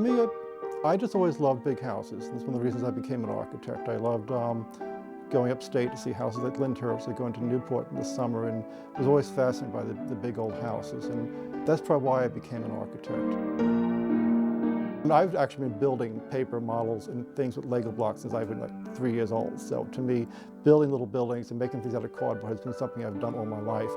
me, I just always loved big houses. That's one of the reasons I became an architect. I loved going upstate to see houses like Lyndhurst, like going to Newport in the summer, and was always fascinated by the big old houses. And that's probably why I became an architect. And I've actually been building paper models and things with Lego blocks since I've been like 3 years old. So to me, building little buildings and making things out of cardboard has been something I've done all my life.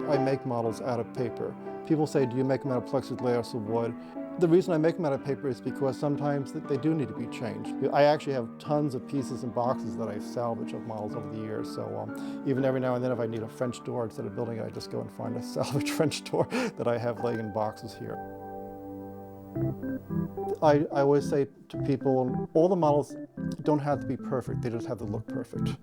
I make models out of paper. People say, do you make them out of plexiglass or wood? The reason I make them out of paper is because sometimes they do need to be changed. I actually have tons of pieces and boxes that I've salvaged of models over the years. So even every now and then if I need a French door, instead of building it, I just go and find a salvage French door that I have laying in boxes here. I always say to people, all the models don't have to be perfect, they just have to look perfect.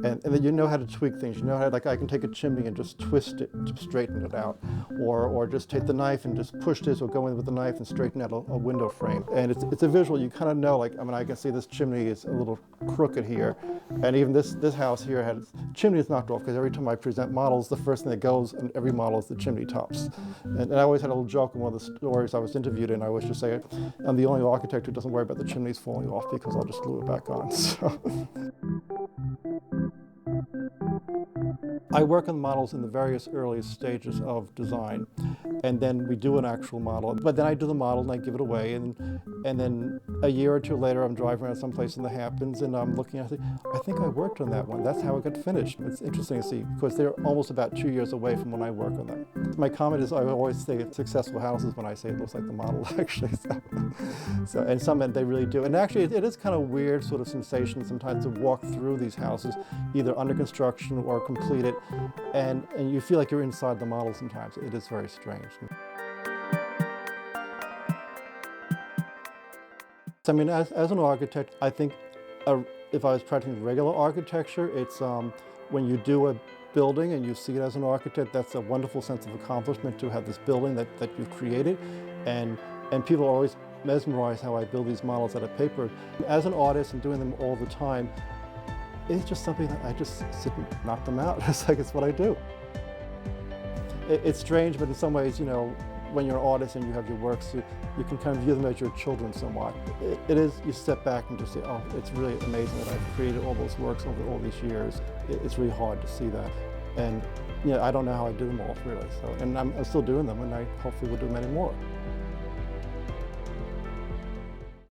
And then you know how to tweak things. You know how, like, I can take a chimney and just twist it to straighten it out. Or just take the knife and just push this, or go in with the knife and straighten out a window frame. And it's a visual, you kind of know, like, I mean, I can see this chimney is a little crooked here. And even this house here had its chimneys knocked off, because every time I present models, the first thing that goes in every model is the chimney tops. And I always had a little joke in one of the stories I was interviewed in. I always just say, I'm the only architect who doesn't worry about the chimneys falling off, because I'll just glue it back on. So. I work on models in the various earliest stages of design, and then we do an actual model. But then I do the model and I give it away, and then a year or two later I'm driving around someplace in the Hamptons and I'm looking at it, I think I worked on that one. That's how it got finished. It's interesting to see, because they're almost about 2 years away from when I work on them. My comment is, I always say successful houses when I say it looks like the model, actually. And some they really do. And actually it is kind of weird sort of sensation sometimes to walk through these houses, either under construction or completed, and you feel like you're inside the model sometimes. It is very strange. I mean, as an architect, I think if I was practicing regular architecture, it's when you do a building and you see it as an architect, that's a wonderful sense of accomplishment to have this building that you've created. And people are always mesmerized how I build these models out of paper. As an artist and doing them all the time, it's just something that I just sit and knock them out. It's like, it's what I do. It's strange, but in some ways, you know, when you're an artist and you have your works, you can kind of view them as your children somewhat. It is, you step back and just say, oh, it's really amazing that I've created all those works over all these years. It's really hard to see that. And you know, I don't know how I do them all, really. So, and I'm still doing them, and I hopefully will do many more.